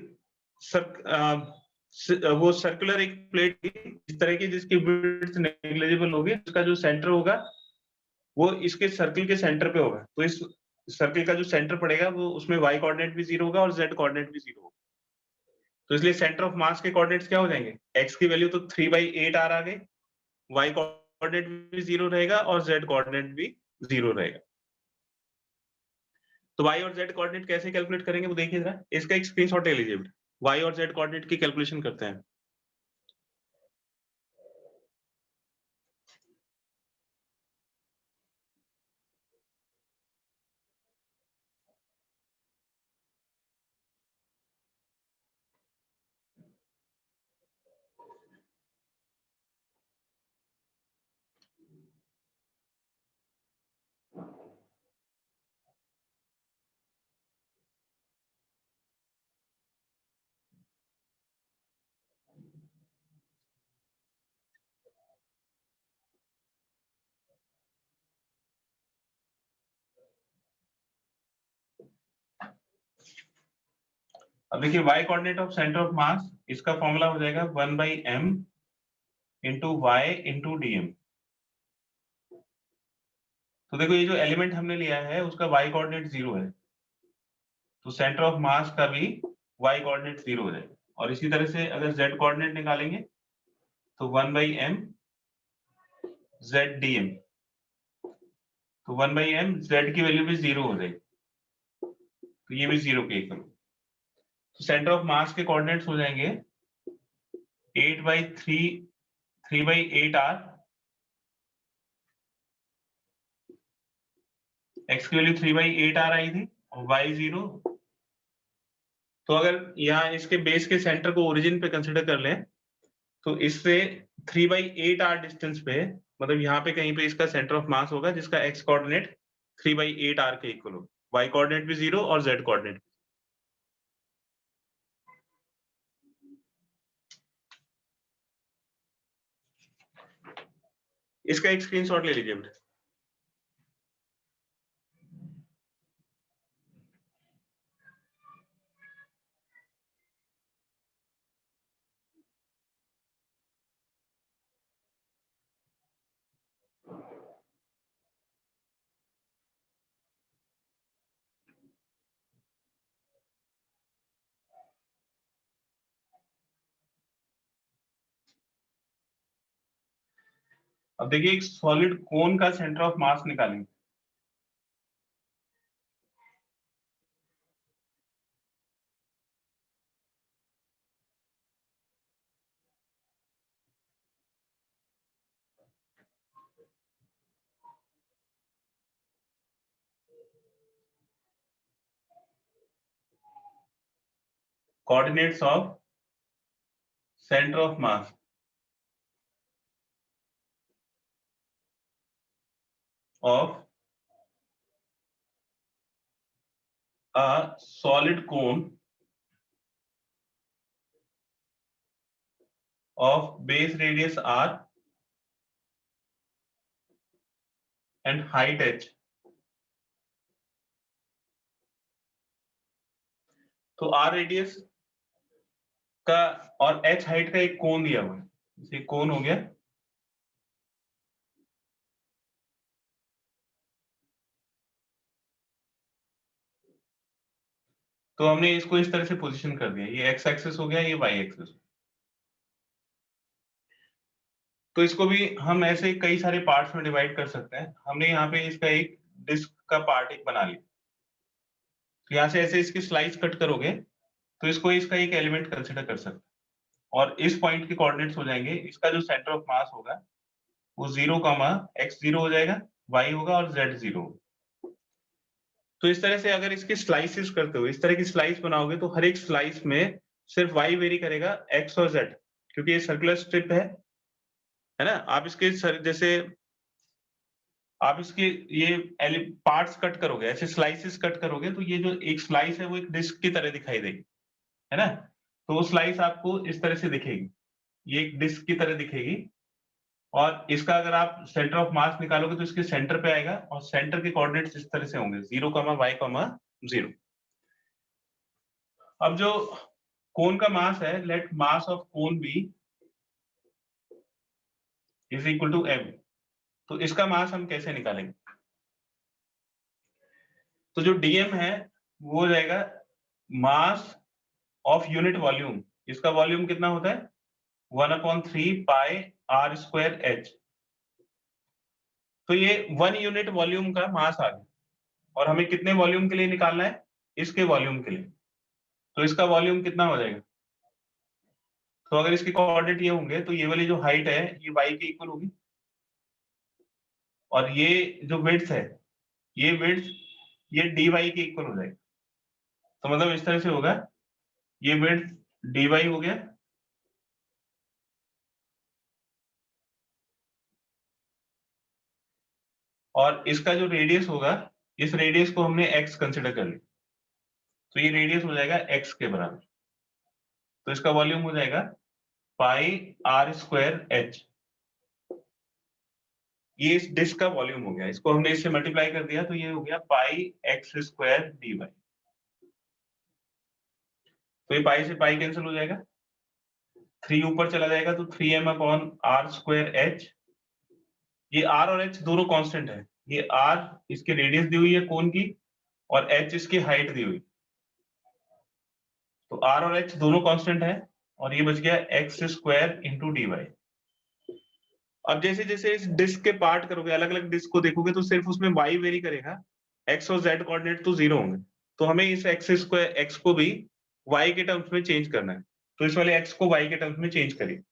वो सर्कुलर एक प्लेट इस तरह की जिसकी विड्थ नेग्लिजिबल होगी, उसका जो सेंटर होगा वो इसके सर्कल के सेंटर पे होगा, तो इस सर्कल का जो सेंटर पड़ेगा वो उसमें y कोऑर्डिनेट भी 0 होगा और z कोऑर्डिनेट भी 0 होगा, तो इसलिए सेंटर ऑफ मास के कोऑर्डिनेट्स क्या हो जाएंगे, x की वैल्यू तो 3/8r आ गई, y कोऑर्डिनेट भी 0 रहेगा और z कोऑर्डिनेट भी 0 रहेगा। तो y और z कोऑर्डिनेट कैसे कैलकुलेट करेंगे वो देखिए जरा, इसका एक स्क्रीनशॉट ले लीजिए, y और z कोऑर्डिनेट की कैलकुलेशन करते हैं। अब देखिए y coordinate of centre of मास, इसका फॉर्मूला हो जाएगा 1/m into y into dm। तो देखो ये जो एलिमेंट हमने लिया है उसका y कोऑर्डिनेट 0 है, तो सेंटर ऑफ मास का भी y कोऑर्डिनेट 0 हो जाएगा, और इसी तरह से अगर z कोऑर्डिनेट निकालेंगे तो 1/m z dm, तो 1/m z की वैल्यू भी 0 हो जाएगी, तो ये भी 0 के इक्वल। तो सेंटर ऑफ मास के कोऑर्डिनेट्स हो जाएंगे 3/8r, x की वैल्यू 3/8r आई थी और y 0। तो अगर यहाँ इसके बेस के सेंटर को ओरिजिन पे कंसिडर कर लें तो इससे 3/8r डिस्टेंस पे, मतलब यहाँ पे कहीं पे इसका सेंटर ऑफ मास होगा जिसका x कोऑर्डिनेट 3/8r के इक्वल होगा, y कोऑर्डिनेट भी 0 और z कोऑर्डिनेट। इसका एक स्क्रीनशॉट ले लीजिए। अब देखिए एक सॉलिड कोन का सेंटर ऑफ मास निकालेंगे, coordinates of center of mass of a solid cone of base radius r and height h. तो r रेडियस का और h हाइट का एक कोन दिया हुआ है, ये कोन हो गया। तो हमने इसको इस तरह से पोजीशन कर दिया, ये x एक्सिस हो गया, ये y एक्सिस। तो इसको भी हम ऐसे कई सारे पार्ट्स में डिवाइड कर सकते हैं। हमने यहाँ पे इसका एक डिस्क का पार्ट एक बना लिया, तो यहाँ से ऐसे इसकी स्लाइस कट करोगे तो इसको इसका एक एलिमेंट कंसिडर कर सकते हैं और इस पॉइंट के कोऑर्डिनेट्स हो जाएंगे, इसका जो सेंटर ऑफ मास होगा वो 0, x 0 हो जाएगा, y होगा और z 0। तो इस तरह से अगर इसकी स्लाइसेस करते हो, इस तरह की स्लाइस बनाओगे तो हर एक स्लाइस में सिर्फ y वेरी करेगा, x और z, क्योंकि ये सर्कुलर स्ट्रिप है ना। आप इसके जैसे आप इसके ये पार्ट्स कट करोगे, ऐसे स्लाइसेस कट करोगे तो ये जो एक स्लाइस है वो एक डिस्क की तरह दिखाई देगी, है ना। तो वो स्लाइस आपको इस तरह से दिखेगी, ये एक डिस्क की तरह दिखेगी और इसका अगर आप सेंटर ऑफ मास निकालोगे तो इसके सेंटर पे आएगा और सेंटर के कोऑर्डिनेट्स इस तरह से होंगे 0, y, 0। अब जो कोन का मास है, let mass of cone be is equal to m। तो इसका मास हम कैसे निकालेंगे? तो जो dm है वो हो जाएगा मास ऑफ यूनिट वॉल्यूम। इसका वॉल्यूम कितना होता है? 1/3 पाई r स्क्वायर h। तो ये 1 यूनिट वॉल्यूम का मास आ गया और हमें कितने वॉल्यूम के लिए निकालना है? इसके वॉल्यूम के लिए। तो इसका वॉल्यूम कितना हो जाएगा? तो अगर इसके कोऑर्डिनेट ये होंगे तो ये वाली जो हाइट है ये y के इक्वल होगी और ये जो विड्थ है ये विड्थ ये dy के इक्वल हो जाएगा। तो मतलब इस तरह से होगा, ये विड्थ dy हो गया और इसका जो रेडियस होगा, इस रेडियस को हमने x कंसिडर कर लिया, तो ये रेडियस हो जाएगा x के बराबर। तो इसका वॉल्यूम हो जाएगा पाई r स्क्वायर h। ये इस डिस्क का वॉल्यूम हो गया, इसको हमने इससे मल्टीप्लाई कर दिया तो ये हो गया पाई x स्क्वायर dy। तो ये पाई से पाई कैंसिल हो जाएगा, 3 ऊपर चला जाएगा तो 3m/r स्क्वायर h। ये r और h दोनों कांस्टेंट है, ये r इसकी रेडियस दी हुई है कोन की और h इसकी हाइट दी हुई। तो r और h दोनों कांस्टेंट है और ये बच गया x स्क्वायर इंटू dy। अब जैसे जैसे इस डिस्क के पार्ट करोगे, अलग अलग डिस्क को देखोगे तो सिर्फ उसमें y वेरी करेगा, x और z कोऑर्डिनेट तो 0 होंगे। तो हमें इस x स्क्वायर x को भी y के टर्म्स में चेंज करना है, तो इस वाले x को y के टर्म्स में चेंज करिए।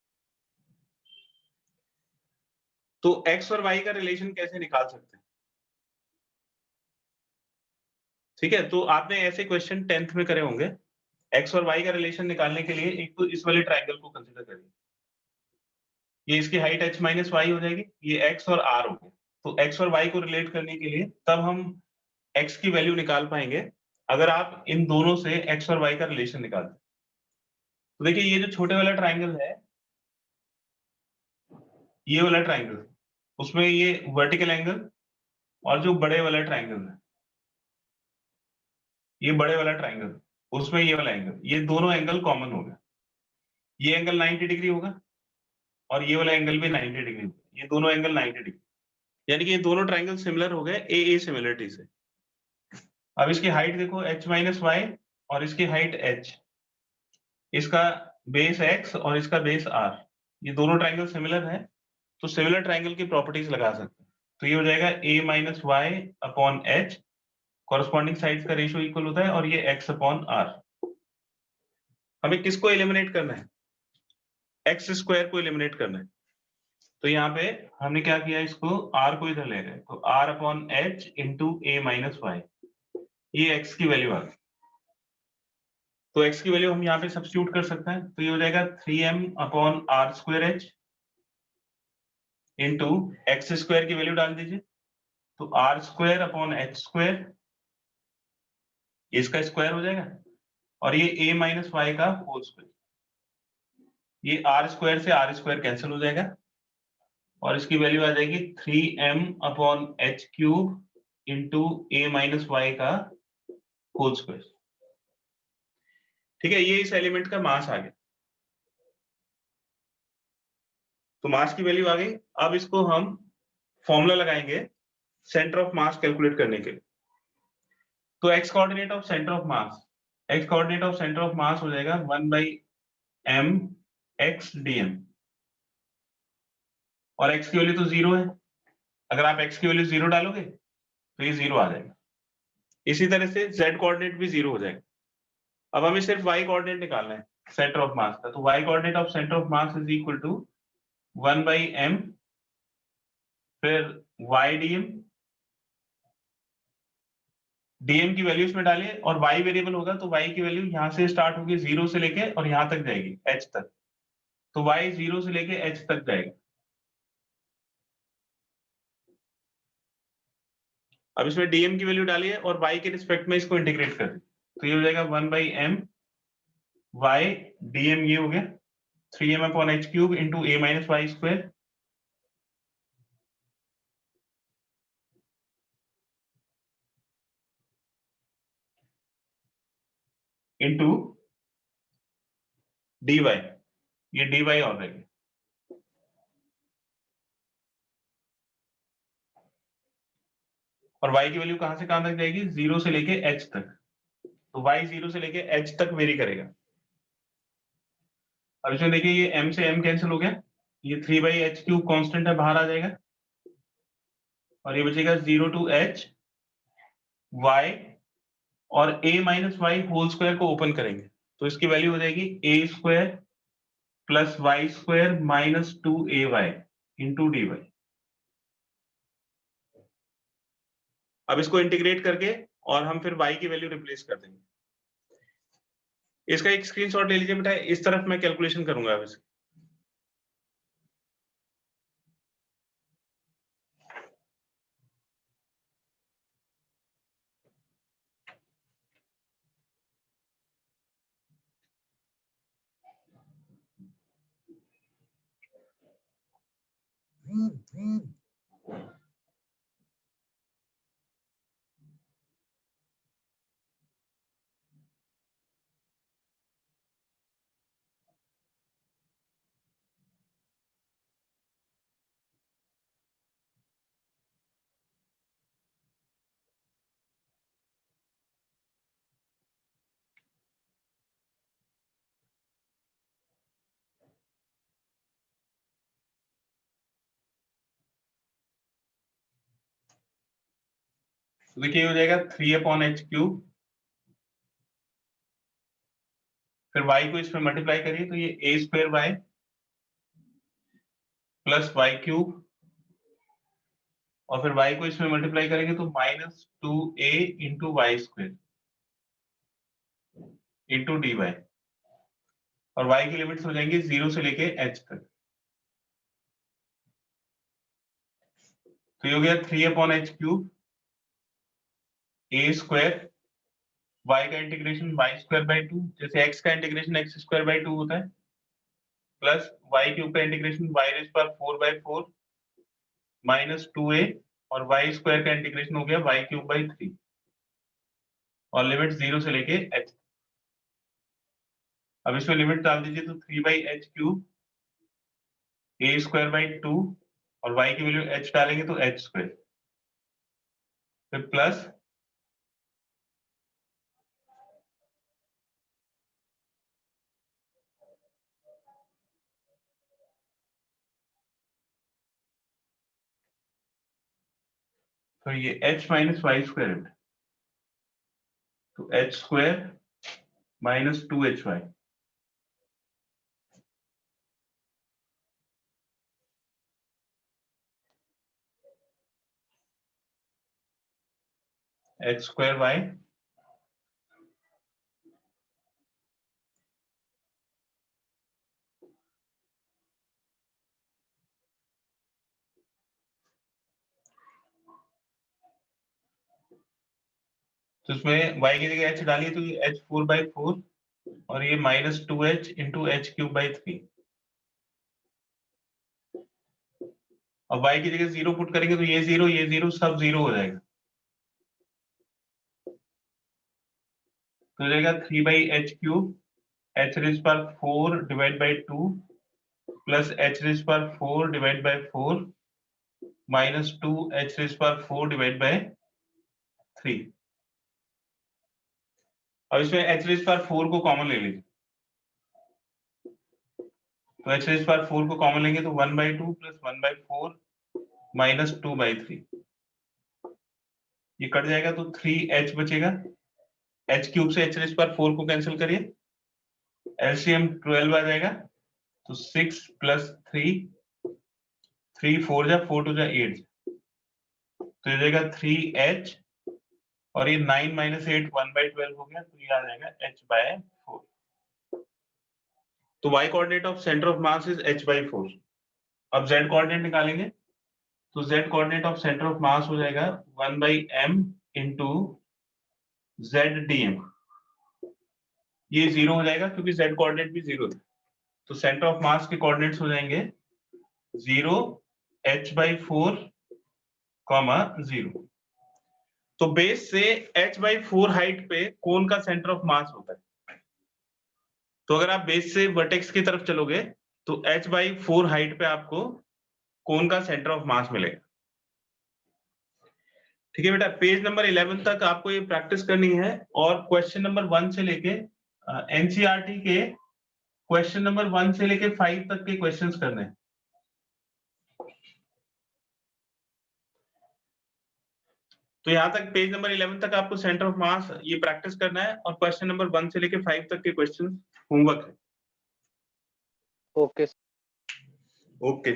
तो x और y का रिलेशन कैसे निकाल सकते हैं? ठीक है, तो आपने ऐसे क्वेश्चन 10th में करे होंगे। x और y का रिलेशन निकालने के लिए एक तो इस वाले ट्रायंगल को कंसीडर करिए, ये इसकी हाइट h माइनस y हो जाएगी, ये x और r हो गए। तो x और y को रिलेट करने के लिए तब हम x की वैल्यू निकाल पाएंगे अगर आप इन दोनों से x और y का रिलेशन निकाल दें। तो देखिए ये जो छोटे वाला ट्रायंगल है, ये वाला ट्रायंगल, उसमें ये वर्टिकल एंगल और जो बड़े वाला ट्रायंगल है, ये बड़े वाला ट्रायंगल, उसमें ये वाला एंगल, ये दोनों एंगल कॉमन होगा। ये एंगल 90 डिग्री होगा और ये वाला एंगल भी 90 डिग्री होगा, ये दोनों एंगल 90 डिग्री, यानी कि ये दोनों ट्रायंगल सिमिलर हो गए ए सिमिलरिटी से। अब इसकी हाइट देखो h माइनस वाई और इसकी हाइट h, इसका बेस x और इसका बेस r, ये दोनों ट्रायंगल सिमिलर है तो सिमिलर ट्रायंगल की प्रॉपर्टीज लगा सकते हैं। तो ये हो जाएगा a minus y upon h, corresponding sides का रेशियो इक्वल होता है और ये x अपॉन r। हमें किसको एलिमिनेट करना है? x स्क्वायर को एलिमिनेट करना है। तो यहाँ पे हमने क्या किया, इसको r को इधर ले गए तो r upon h into a minus y, ये x की वैल्यू आ गई। तो x की वैल्यू हम यहाँ पे सब्स्टिट्यूट कर सकते हैं, तो ये हो जाएगा 3m/r² इंटू एक्स स्क्वायर की वैल्यू डाल दीजिए, तो r² इसका स्क्वायर हो जाएगा, और ये a माइनस वाई का होल स्क्वायर, ये r² से r² कैंसिल हो जाएगा, और इसकी वैल्यू आ जाएगी 3m/h³ into a minus y का होल स्क्वायर। ठीक है, ये इस एलिमेंट का मास आ गया, तो मास की वैल्यू आ गई। अब इसको हम फॉर्मूला लगाएंगे सेंटर ऑफ मास कैलकुलेट करने के लिए। तो x coordinate of centre of mass, x coordinate of centre of मास हो जाएगा 1/m(x)dm, और x की वैल्यू तो 0 है, अगर आप x की वैल्यू 0 डालोगे तो ये 0 आ जाएगा। इसी तरह से z कोऑर्डिनेट भी 0 हो जाएगा। अब हमें सिर्फ y कोऑर्डिनेट निकालना है सेंटर ऑफ मास का, तो y coordinate of centre of mass is equal to 1/m फिर y dm की वैल्यू इसमें डालिए, और y वेरिएबल होगा तो y की वैल्यू यहां से स्टार्ट होगी 0 से लेके और यहां तक जाएगी h तक, तो y 0 से लेके h तक जाएगा। अब इसमें dm की वैल्यू डालिए और y के रिस्पेक्ट में इसको इंटीग्रेट कर दीजिए, तो ये हो जाएगा 1/m y dm, ये हो गया 3m/h³ into a minus y square into dy, ये dy और रहेगी, और y की वैल्यू कहां से कहां तक जाएगी 0 से लेके h तक, तो y 0 से लेके h तक वेरी करेगा। अब इसमें देखिए ये m से m कैंसिल हो गया, ये 3/h³ कांस्टेंट है, बाहर आ जाएगा, और ये बचेगा 0 to h y, और a minus y whole square को ओपन करेंगे तो इसकी वैल्यू हो जाएगी a² plus y² minus 2ay into dy। अब इसको इंटीग्रेट करके और हम फिर y की वैल्यू रिप्लेस कर देंगे। इसका एक स्क्रीनशॉट ले लीजिए बेटा, इस तरफ मैं कैलकुलेशन करूंगा अब इसकी। तो देखिए हो जाएगा 3/h³, फिर y को इसमें मल्टीप्लाई करिए तो ये a² प्लस y³, और फिर y को इसमें मल्टीप्लाई करेंगे तो minus 2a into y² into dy, और y की लिमिट्स हो जाएंगी 0 से लेके h तक, तो ये हो गया 3/h³ a² y का इंटीग्रेशन y²/2, जैसे x का इंटीग्रेशन x²/2 होता है, प्लस y³ का इंटीग्रेशन y⁴/4 माइनस 2a, और y² का इंटीग्रेशन हो गया y³/3, और लिमिट 0 से लेके h। अब इसमें लिमिट डाल दीजिए तो 3/h³ a²/2, और y की वैल्यू h डालेंगे तो h², फिर प्लस तो ये h माइनस y², तो h² minus 2hy, h² y तो इसमें y की जगह h डालिए तो ये h4/4 और ये -2h इंटू h3/3 और y की जगह 0 पुट करेंगे तो ये 0 सब 0 हो जाएगा। तो हो जाएगा 3/h³ h⁴ divide by 2 plus h⁴ divide by 4 -2 h⁴ divide by 3। अब इसमें h⁴ को कॉमन ले लीजिए, तो h⁴ को कॉमन लेंगे तो 1/2 प्लस 1/4 -2/3 ये कट जाएगा तो 3h बचेगा। h³ से h⁴ को कैंसिल करिए, एलसीएम 12 आ जाएगा तो 6 प्लस 3 4 जा 4 2 जा 8 तो ये जाएगा 3h और ये 9 - 8 1/12 हो गया तो ये आ जाएगा h/4। तो y coordinate of centre of mass is h/4। अब z कोऑर्डिनेट निकालेंगे तो z coordinate of centre of मास हो जाएगा 1/m इंटू ZDM। ये 0 हो जाएगा क्योंकि z कोऑर्डिनेट भी 0 था, तो सेंटर ऑफ मास के कोऑर्डिनेट्स हो जाएंगे 0 h/4, 0। तो बेस से h/4 हाइट पे कोन का सेंटर ऑफ मास होता है। तो अगर आप बेस से वर्टेक्स की तरफ चलोगे तो h/4 हाइट पे आपको कोन का सेंटर ऑफ मास मिलेगा। ठीक है बेटा, पेज नंबर 11 तक आपको ये प्रैक्टिस करनी है और क्वेश्चन नंबर 1 से लेके एनसीईआरटी के क्वेश्चन नंबर 1 से लेके 5 तक के क्वेश्चंस करने हैं। तो यहां तक पेज नंबर 11 तक आपको सेंटर ऑफ मास ये प्रैक्टिस करना है और क्वेश्चन नंबर 1 से लेके 5 तक के क्वेश्चन होमवर्क है। Okay okay.